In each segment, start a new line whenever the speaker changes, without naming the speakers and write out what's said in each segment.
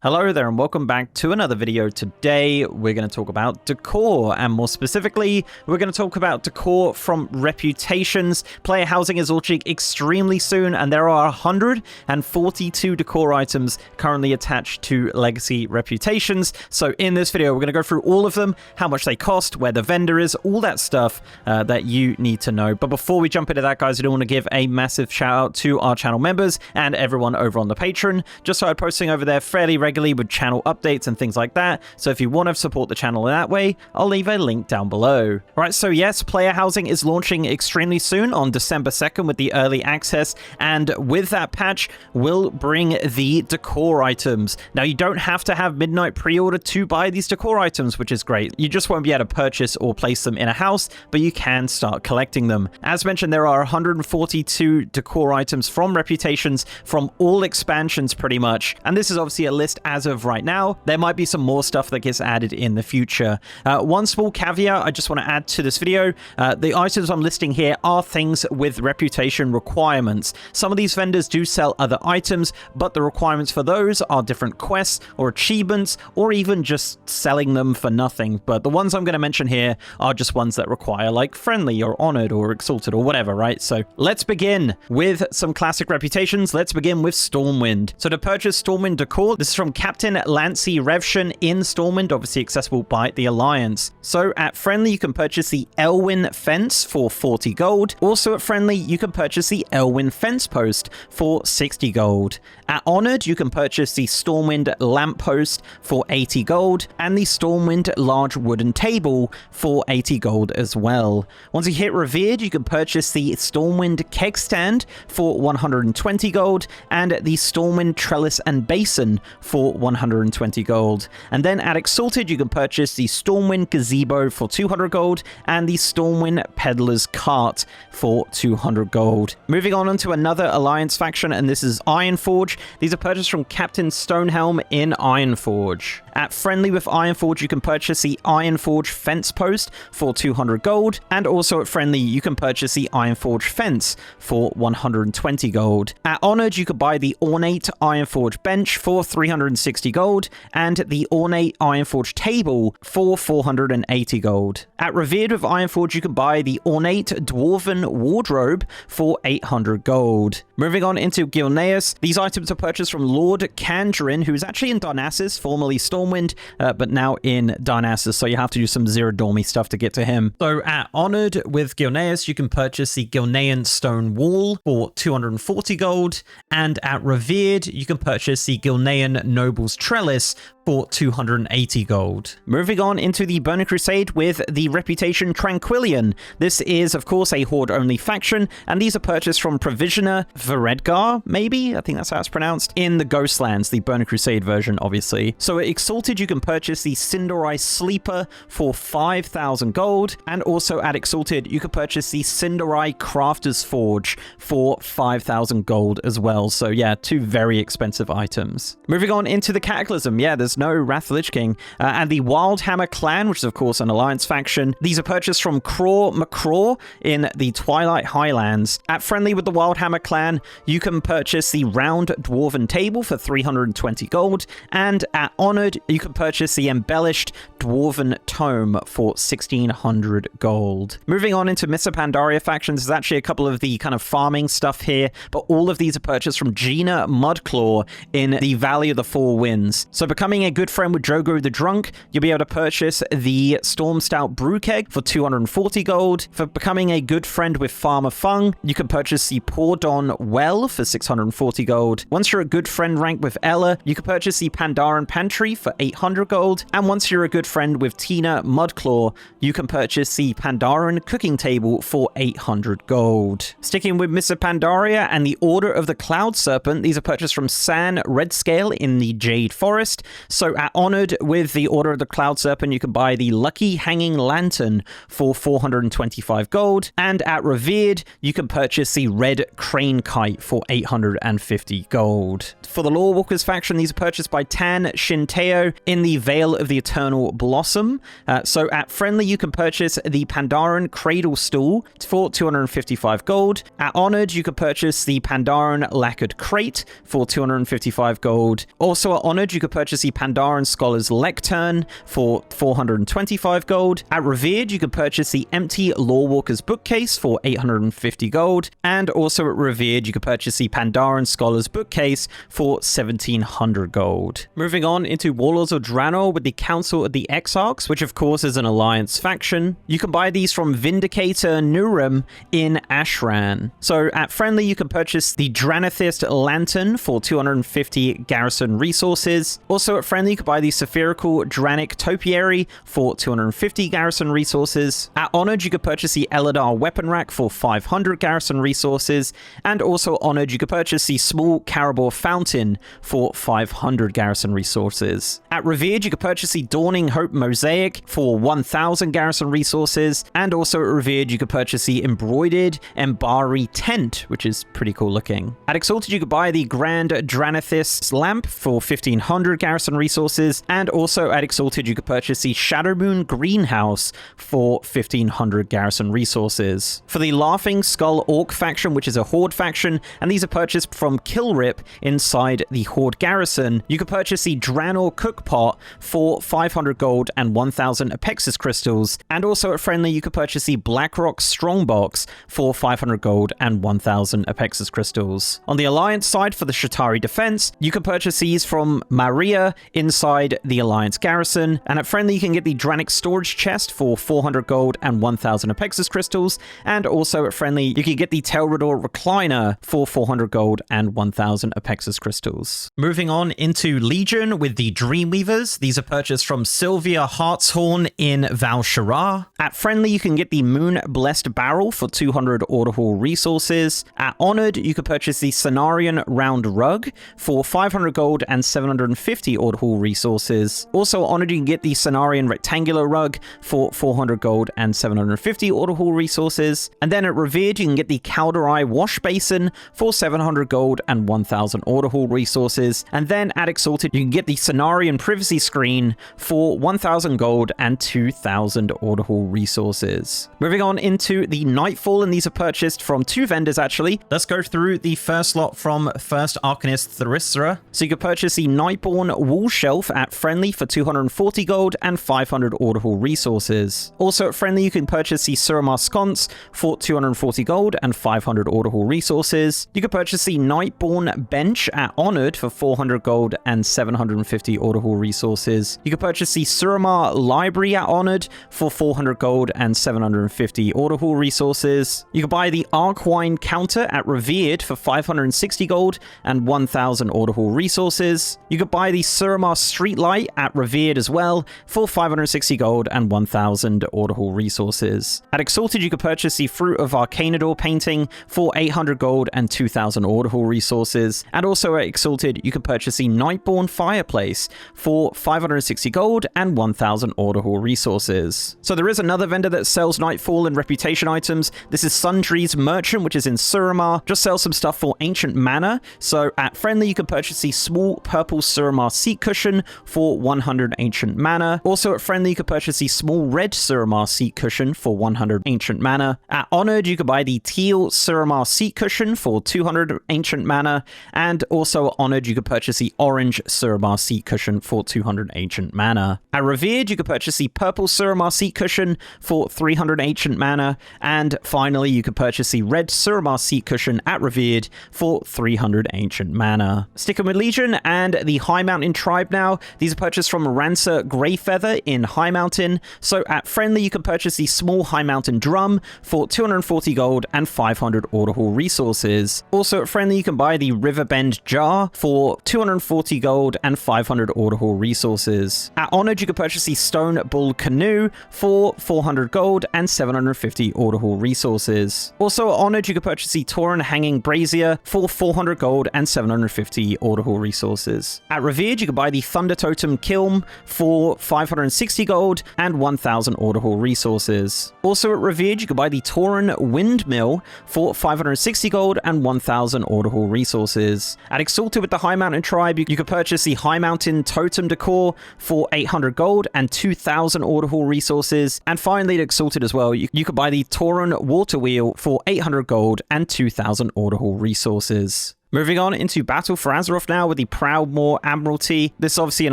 Hello there and welcome back to another video. Today we're going to talk about Decor, and more specifically we're going to talk about Decor from Reputations. Player housing is launching extremely soon and there are 142 Decor items currently attached to Legacy Reputations. So in this video we're going to go through all of them, how much they cost, where the vendor is, all that stuff that you need to know. But before we jump into that, guys, I do want to give a massive shout out to our channel members and everyone over on the Patreon. Just started posting over there fairly regularly with channel updates and things like that. So if you want to support the channel in that way, I'll leave a link down below. All right, so yes, player housing is launching extremely soon on December 2nd with the early access, and with that patch will bring the Decor items. Now you don't have to have midnight pre-order to buy these Decor items, which is great. You just won't be able to purchase or place them in a house, but you can start collecting them. As mentioned, there are 142 Decor items from Reputations from all expansions pretty much, and this is obviously a list as of right now. There might be some more stuff that gets added in the future. One small caveat I just want to add to this video, the items I'm listing here are things with reputation requirements. Some of these vendors do sell other items, but the requirements for those are different quests or achievements, or even just selling them for nothing. But the ones I'm going to mention here are just ones that require like friendly or honored or exalted or whatever, right? So let's begin with some classic reputations. Let's begin with Stormwind. So to purchase Stormwind Decor, this is from Captain Lancy Revshin in Stormwind, obviously accessible by the Alliance. So at friendly, you can purchase the Elwyn Fence for 40 gold. Also at friendly, you can purchase the Elwyn Fence Post for 60 gold. At honored, you can purchase the Stormwind Lamppost for 80 gold and the Stormwind Large Wooden Table for 80 gold as well. Once you hit revered, you can purchase the Stormwind Keg Stand for 120 gold and the Stormwind Trellis and Basin for 120 gold. And then at exalted, you can purchase the Stormwind Gazebo for 200 gold and the Stormwind Peddler's Cart for 200 gold. Moving on to another Alliance faction, and this is Ironforge. These are purchased from Captain Stonehelm in Ironforge. At friendly with Ironforge, you can purchase the Ironforge Fence Post for 200 gold, and also at friendly, you can purchase the Ironforge Fence for 120 gold. At honored, you could buy the Ornate Ironforge Bench for 360 gold, and the Ornate Ironforge Table for 480 gold. At revered with Ironforge, you can buy the Ornate Dwarven Wardrobe for 800 gold. Moving on into Gilneas, these items are purchased from Lord Kandrin, who is actually in Darnassus, formerly Stormwind, but now in Darnassus, so you have to do some Zero Dormy stuff to get to him. So at honored with Gilneas, you can purchase the Gilnean Stone Wall for 240 gold, and at revered, you can purchase the Gilnean Noble's Trellis for 280 gold. Moving on into the Burning Crusade with the Reputation Tranquillien. This is, of course, a Horde-only faction, and these are purchased from Provisioner Veredgar, maybe? I think that's how it's pronounced, in the Ghostlands, the Burning Crusade version, obviously. So at Exalted, you can purchase the Cinderai Sleeper for 5,000 gold, and also at Exalted, you can purchase the Cinderai Crafter's Forge for 5,000 gold as well. So yeah, two very expensive items. Moving on into the Cataclysm, yeah, there's no Wrath Lich King, and the Wildhammer Clan, which is of course an Alliance faction. These are purchased from Craw McCraw in the Twilight Highlands. At friendly with the Wildhammer Clan, you can purchase the Round Dwarven Table for 320 gold, and at honored, you can purchase the Embellished Dwarven Tome for 1600 gold. Moving on into Mr. Pandaria factions, there's actually a couple of the kind of farming stuff here, but all of these are purchased from Gina Mudclaw in the Valley of the Four Winds. So becoming a good friend with Drogo the Drunk, you'll be able to purchase the Storm Stout Brew Keg for 240 gold. For becoming a good friend with Farmer Fung, you can purchase the Pordon Well for 640 gold. Once you're a good friend rank with Ella, you can purchase the Pandaran Pantry for 800 gold. And once you're a good friend with Tina Mudclaw, you can purchase the Pandaran Cooking Table for 800 gold. Sticking with Mr. Pandaria and the Order of the Cloud Serpent, these are purchased from San Redscale in the Jade Forest. So at Honored, with the Order of the Cloud Serpent, you can buy the Lucky Hanging Lantern for 425 gold. And at Revered, you can purchase the Red Crane Kite for 850 gold. For the Lorewalkers faction, these are purchased by Tan Shinteo in the Veil of the Eternal Blossom. So at Friendly, you can purchase the Pandaren Cradle Stool for 255 gold. At Honored, you can purchase the Pandaren Lacquered Crate for 255 gold. Also at Honored, you can purchase the Pandaren Scholar's Lectern for 425 gold. At Revered, you can purchase the Empty Lorewalkers Bookcase for 850 gold. And also at Revered, you can purchase the Pandaren Scholar's Bookcase for 1700 gold. Moving on into Warlords of Draenor with the Council of the Exarchs, which of course is an alliance faction. You can buy these from Vindicator Nurum in Ashran. So at Friendly, you can purchase the Dranathist Lantern for 250 garrison resources. Also at Friendly, you can buy the Spherical Dranic Topiary for 250 garrison resources. At Honored, you can purchase the Eladar Weapon Rack for 500 garrison resources. And also Honored, you can purchase the Small Caribou Fountain for 500 garrison resources. At Revered, you can purchase the Dawning Hope Mosaic for 1000 garrison resources. And also at Revered, you can purchase the Embroidered Embari Tent, which is pretty cool looking. At Exalted, you could buy the Grand Dranathist's Lamp for 1500 garrison resources. And also at Exalted, you could purchase the Shadowmoon Greenhouse for 1500 garrison resources. For the Laughing Skull Orc faction, which is a Horde faction, and these are purchased from Killrip inside the Horde garrison, you could purchase the Draenor Cookpot for 500 gold and 1000 Apexis crystals. And also at Friendly, you could purchase the Blackrock Strongbox for 500 gold and 1000 Apexis crystals. On the Alliance side, for the Sha'tari Defense, you can purchase these from Maria inside the Alliance garrison. And at Friendly, you can get the Dranic Storage Chest for 400 gold and 1000 Apexis crystals. And also at Friendly, you can get the Telrador Recliner for 400 gold and 1000 Apexis crystals. Moving on into Legion with the Dreamweavers. These are purchased from Sylvia Hartshorn in Valshara. At Friendly, you can get the Moon Blessed Barrel for 200 Order Hall resources. At Honored, you can purchase the Cenarian Round Rug for 500 gold and 750 Order Hall resources. Also Honored, you can get the Cenarian Rectangular Rug for 400 gold and 750 Order Hall resources. And then at Revered, you can get the Calderai Wash Basin for 700 gold and 1000 Order Hall resources. And then at Exalted, you can get the Cenarian Privacy Screen for 1000 gold and 2000 Order Hall resources. Moving on into the Nightfallen, these are purchased from two vendors actually. Let's go through the first lot from First Arcanist Tharisra. So you can purchase the Nightborn Wall Shelf at Friendly for 240 gold and 500 Order Hall resources. Also at Friendly, you can purchase the Suramar Sconce for 240 gold and 500 Order Hall resources. You can purchase the Nightborn Bench at Honored for 400 gold and 750 Order Hall resources. You can purchase the Suramar Library at Honored for 400 gold and 750 Order Hall resources. You can buy the Arkwine Counter at Revered for 560 gold and 1000 Order Hall resources. You could buy the Suramar Streetlight at Revered as well for 560 gold and 1000 Order Hall resources. At Exalted, you could purchase the Fruit of Arcanidor painting for 800 gold and 2000 Order Hall resources. And also at Exalted, you can purchase the Nightborn Fireplace for 560 gold and 1000 Order Hall resources. So there is another vendor that sells Nightfall and reputation items. This is Sundry's Merchant, which is in Suramar. Just sells some stuff for Ancient Mana. So at Friendly, you can purchase the Small Purple Suramar Seat Cushion for 100 Ancient Mana. Also at Friendly, you can purchase the Small Red Suramar Seat Cushion for 100 Ancient Mana. At Honored, you can buy the Teal Suramar Seat Cushion for 200 Ancient Mana. And also at Honored, you can purchase the Orange Suramar Seat Cushion for 200 Ancient Mana. At Revered, you can purchase the Purple Suramar Seat Cushion for 300 Ancient Mana. And finally, you can purchase the Red Suramar Seat Cushion at Revered for 300 Ancient Mana. Sticking with Legion and the Highmountain Tribe now. These are purchased from Rancer Greyfeather in Highmountain. So at Friendly, you can purchase the Small Highmountain Drum for 240 gold and 500 Order Hall resources. Also at Friendly, you can buy the Riverbend Jar for 240 gold and 500 Order Hall resources. At Honored, you can purchase the Stone Bull Canoe for 400 gold and 750 Order Hall resources. Also at Honored, you can purchase the Tauren Hanging Brazier for 400 gold and 750 Order Hall resources. At Revered, you can buy buy the Thunder Totem Kiln for 560 gold and 1,000 Order Hall resources. Also at Revered, you can buy the Tauren Windmill for 560 gold and 1,000 Order Hall resources. At Exalted with the Highmountain Tribe, you could purchase the Highmountain Totem Decor for 800 gold and 2,000 Order Hall resources. And finally, at Exalted as well, you could buy the Tauren Water Wheel for 800 gold and 2,000 Order Hall resources. Moving on into Battle for Azeroth now with the Proudmoore Admiralty. This is obviously an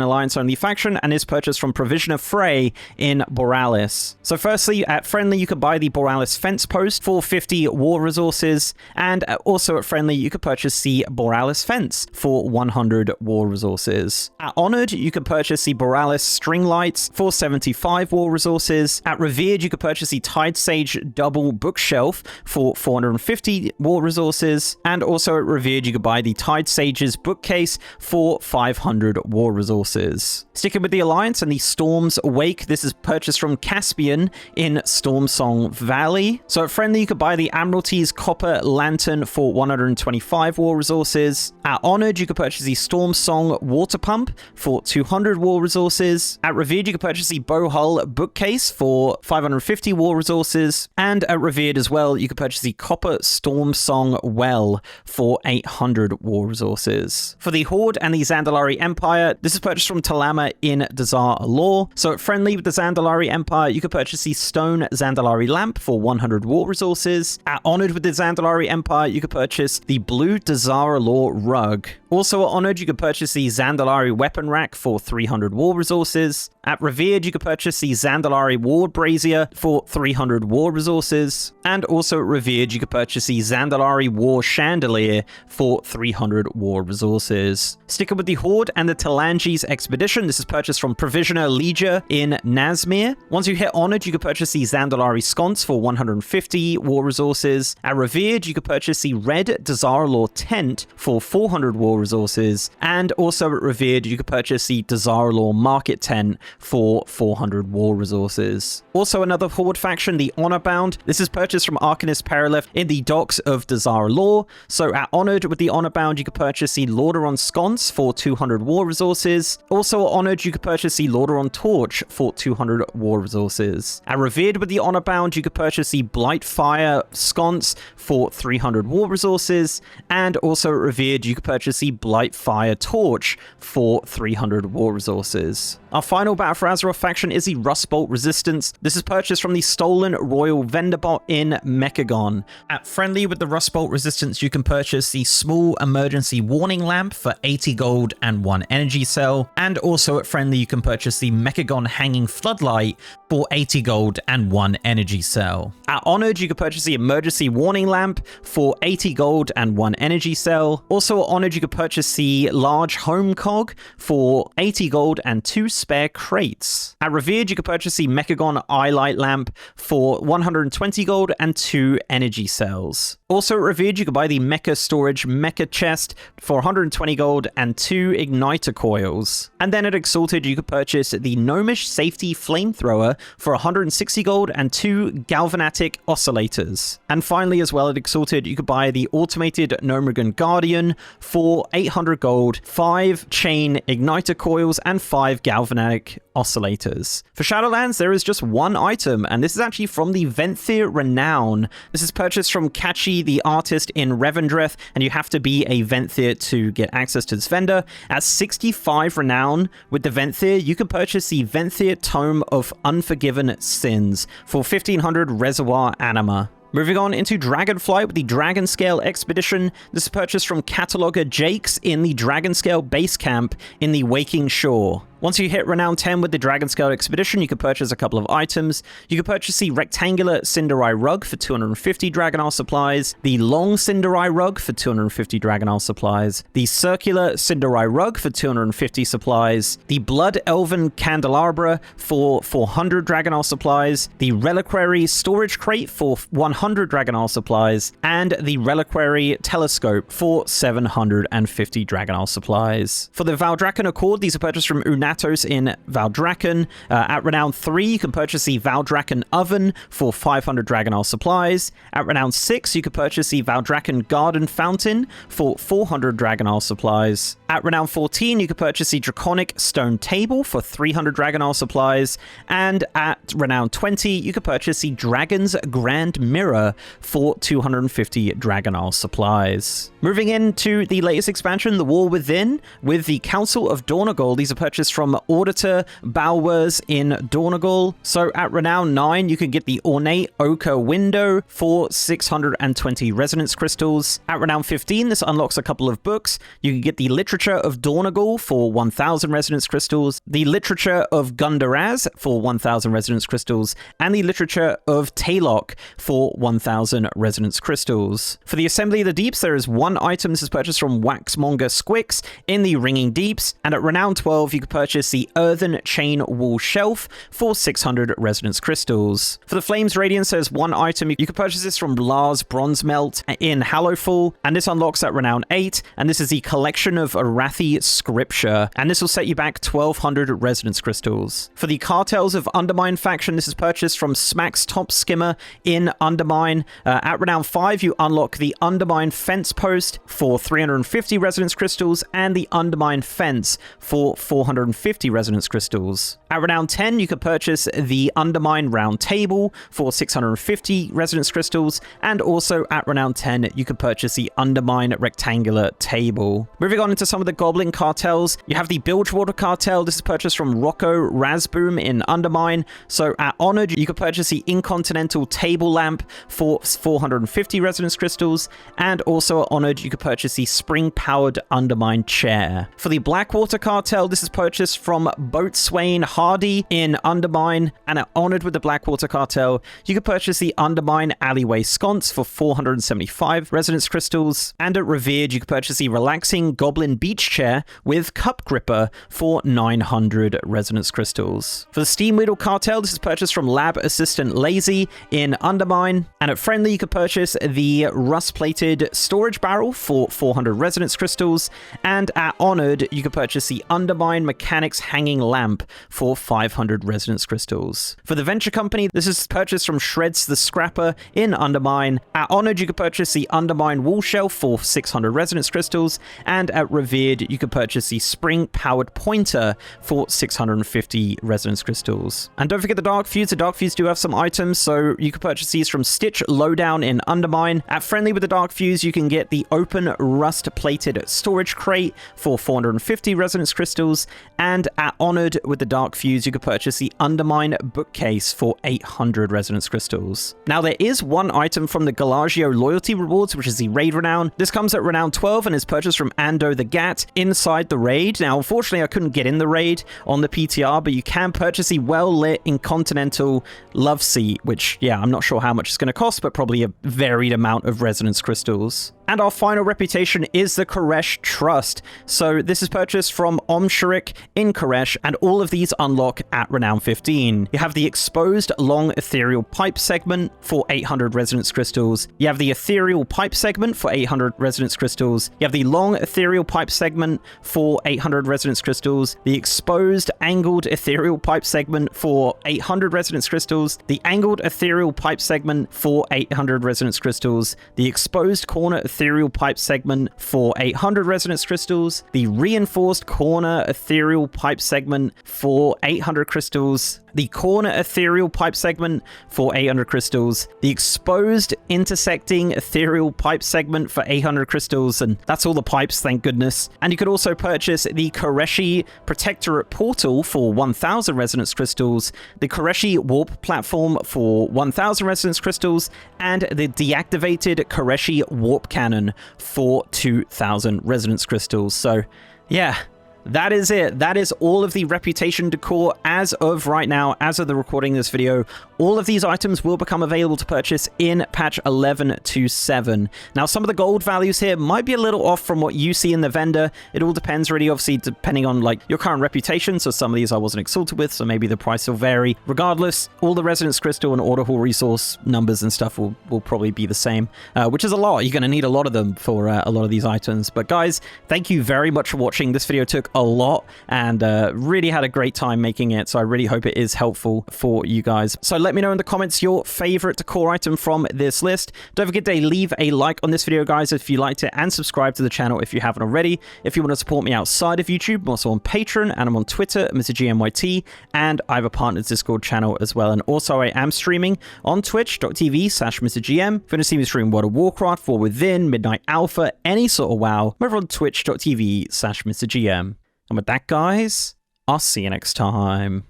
alliance-only faction and is purchased from Provisioner Frey in Borealis. So firstly, at Friendly, you could buy the Borealis Fence Post for 50 war resources, and also at Friendly, you could purchase the Borealis Fence for 100 war resources. At Honored, you could purchase the Borealis String Lights for 75 war resources. At Revered, you could purchase the Tide Sage Double Bookshelf for 450 war resources, and also at Revered, you could buy the Tide Sage's bookcase for 500 war resources. Sticking with the Alliance and the Storm's Wake, this is purchased from Caspian in Stormsong Valley. So at Friendly, you could buy the Admiralty's Copper Lantern for 125 war resources. At Honored, you could purchase the Stormsong Water Pump for 200 war resources. At Revered, you could purchase the Bowhull Bookcase for 550 war resources. And at Revered as well, you could purchase the Copper Stormsong Well for 800 war resources. For the Horde and the Zandalari Empire, this is purchased from Talama in Dazar Law. So at Friendly with the Zandalari Empire, you could purchase the Stone Zandalari Lamp for 100 war resources. At Honored with the Zandalari Empire, you could purchase the Blue Dazar Law Rug. Also at Honored, you could purchase the Zandalari Weapon Rack for 300 war resources. At Revered, you could purchase the Zandalari Ward Brazier for 300 war resources. And also at Revered, you could purchase the Zandalari War Chandelier for 300 war resources. Sticking with the Horde and the Talanji's Expedition, this is purchased from Provisioner Legia in Nazmir. Once you hit Honored, you could purchase the Zandalari Sconce for 150 war resources. At Revered, you could purchase the Red Dazar'alor Tent for 400 war resources. And also at Revered, you could purchase the Dazar'alor Market Tent for 400 war resources. Also another Horde faction, the Honorbound. This is purchased from Arcanist Perileth in the docks of Dazar'alor. So at Honored with the Honorbound, you could purchase the Lordaeron Sconce for 200 war resources. Also at Honored, you could purchase the Lordaeron Torch for 200 war resources. At Revered with the Honorbound, you could purchase the Blightfire Sconce for 300 war resources. And also at Revered, you could purchase the Blightfire Torch for 300 war resources. Our final Battle for Azeroth faction is the Rustbolt Resistance. This is purchased from the Stolen Royal Vendor Bot in Mechagon. At Friendly with the Rustbolt Resistance, you can purchase the Small Emergency Warning Lamp for 80 gold and 1 energy cell. And also at Friendly, you can purchase the Mechagon Hanging Floodlight for 80 gold and 1 energy cell. At Honored, you can purchase the Emergency Warning Lamp for 80 gold and 1 energy cell. Also at Honored, you can purchase the Large Home Cog for 80 gold and 2 spare crates. At Revered, you can purchase the Mechagon Eyelight Lamp for 120 gold and 2 energy cells. Also at Revered, you can buy the Mecha Storage Mecha Chest for 120 gold and 2 Igniter Coils. And then at Exalted, you could purchase the Gnomish Safety Flamethrower for 160 gold and 2 Galvanatic Oscillators. And finally, as well at Exalted, you could buy the Automated Gnomeregan Guardian for 800 gold, 5 Chain Igniter Coils, and 5 Galvanatic Oscillators. For Shadowlands, there is just one item, and this is actually from the Venthyr Renown. This is purchased from Kachi, the artist in Revendreth, and you have to be a Venthyr to get access to this vendor. At 65 Renown with the Venthyr, you can purchase the Venthyr Tome of Unforgiven Sins for 1500 Reservoir Anima. Moving on into Dragonflight with the Dragonscale Expedition. This is purchased from Cataloger Jakes in the Dragonscale Base Camp in the Waking Shore. Once you hit Renown 10 with the Dragonscale Expedition, you can purchase a couple of items. You can purchase the Rectangular Cinderai Rug for 250 Dragonal Supplies, the Long Cinderai Rug for 250 Dragonal Supplies, the Circular Cinderai Rug for 250 supplies, the Blood Elven Candelabra for 400 Dragonal Supplies, the Reliquary Storage Crate for 100 Dragonal Supplies, and the Reliquary Telescope for 750 Dragonal Supplies. For the Valdrakken Accord, these are purchased from Una Thanatos in Valdrakken. At Renown 3, you can purchase the Valdrakken Oven for 500 Dragonal supplies. At Renown 6, you can purchase the Valdrakken Garden Fountain for 400 Dragonal supplies. At Renown 14, you can purchase the Draconic Stone Table for 300 Dragonal supplies. And at Renown 20, you can purchase the Dragon's Grand Mirror for 250 Dragonal supplies. Moving into the latest expansion, The War Within, with the Council of Dornogal. These are purchased from Auditor Bowers in Dornogal. So at Renown 9, you can get the Ornate Ochre Window for 620 Resonance Crystals. At Renown 15, this unlocks a couple of books. You can get the Literature of Dornogal for 1,000 Resonance Crystals, the Literature of Gundaraz for 1,000 Resonance Crystals, and the Literature of Taylok for 1,000 Resonance Crystals. For the Assembly of the Deeps, there is one item. This is purchased from Waxmonger Squix in the Ringing Deeps, and at Renown 12, you can purchase the Earthen Chain Wall Shelf for 600 Resonance Crystals. For the Flames Radiance, there's one item. You can purchase this from Lars Bronzemelt in Hallowfall, and this unlocks at Renown 8, and this is the Collection of Arathi Scripture, and this will set you back 1,200 Resonance Crystals. For the Cartels of Undermine faction, this is purchased from Smack's Top Skimmer in Undermine. At Renown 5, you unlock the Undermine Fence Post for 350 Resonance Crystals, and the Undermine Fence for 450 Resonance Crystals. At Renown 10, you can purchase the Undermine Round Table for 650 Resonance Crystals, and also at Renown 10, you can purchase the Undermine Rectangular Table. Moving on into some of the Goblin Cartels, you have the Bilgewater Cartel. This is purchased from Rocco Razboom in Undermine. So at Honored, you can purchase the Incontinental Table Lamp for 450 Resonance Crystals, and also at Honored, you can purchase the Spring-Powered Undermine Chair. For the Blackwater Cartel, this is purchased from Boatswain Hardy in Undermine, and at Honored with the Blackwater Cartel, you can purchase the Undermine Alleyway Sconce for 475 Resonance Crystals, and at Revered, you can purchase the Relaxing Goblin Beach Chair with Cup Gripper for 900 Resonance Crystals. For the Steamwheedle Cartel, this is purchased from Lab Assistant Lazy in Undermine, and at Friendly, you can purchase the Rust-Plated Storage Barrel for 400 Resonance Crystals, and at Honored, you can purchase the Undermine Mechanics Hanging Lamp for 500 Resonance Crystals. For the Venture Company, this is purchased from Shreds the Scrapper in Undermine. At Honored, you can purchase the Undermine Wall Shelf for 600 Resonance Crystals, and at Revered, you can purchase the Spring-Powered Pointer for 650 Resonance Crystals. And don't forget the Darkfuse. The Darkfuse do have some items, so you can purchase these from Stitch Lowdown in Undermine. At Friendly with the Darkfuse, you can get the Open Rust-Plated Storage Crate for 450 Resonance Crystals, and at Honored with the Darkfuse, you can purchase the Undermine Bookcase for 800 Resonance Crystals. Now, there is one item from the Gallagio Loyalty Rewards, which is the Raid Renown. This comes at Renown 12 and is purchased from Ando the Gat inside the raid. Now, unfortunately, I couldn't get in the raid on the PTR, but you can purchase the well-lit Incontinental Love Seat, which, yeah, I'm not sure how much it's going to cost, but probably a varied amount of Resonance Crystals. And our final reputation is the Koresh Trust. So this is purchased from Omsharik in Koresh, and all of these unlock at Renown 15. You have the Exposed Long Ethereal Pipe Segment for 800 Resonance Crystals. You have the Ethereal Pipe Segment for 800 Resonance Crystals. You have the Long Ethereal Pipe Segment for 800 Resonance Crystals. The Exposed Angled Ethereal Pipe Segment for 800 Resonance Crystals. The Angled Ethereal Pipe Segment for 800 Resonance Crystals. The Exposed Corner Ethereal Pipe Segment for 800 Resonance Crystals. The Reinforced Corner Ethereal Pipe Segment for 800 Crystals. The Corner Ethereal Pipe Segment for 800 Crystals. The Exposed Intersecting Ethereal Pipe Segment for 800 Crystals. And that's all the pipes, thank goodness. And you could also purchase the Koreshi Protectorate Portal for 1000 Resonance Crystals. The Koreshi Warp Platform for 1000 Resonance Crystals. And the Deactivated Koreshi Warp Cannon for 2000 Resonance Crystals. So, yeah. That is it. That is all of the reputation decor as of right now, as of the recording of this video. All of these items will become available to purchase in patch 11.7. Now, some of the gold values here might be a little off from what you see in the vendor. It all depends really, obviously, depending on like your current reputation. So some of these I wasn't exalted with, so maybe the price will vary. Regardless, all the Resonance Crystal and Order Hall resource numbers and stuff will probably be the same, which is a lot. You're going to need a lot of them for a lot of these items. But guys, thank you very much for watching. This video took a lot and really had a great time making it. So I really hope it is helpful for you guys. So let me know in the comments your favorite decor item from this list. Don't forget to leave a like on this video, guys, if you liked it, and subscribe to the channel if you haven't already. If you want to support me outside of YouTube, I'm also on Patreon and I'm on Twitter, MrGMYT, and I have a partners Discord channel as well. And also I am streaming on twitch.tv/MrGM. If you want to see me stream World of Warcraft, War Within, Midnight Alpha, any sort of WoW, I'm over on twitch.tv/MrGM. And with that, guys, I'll see you next time.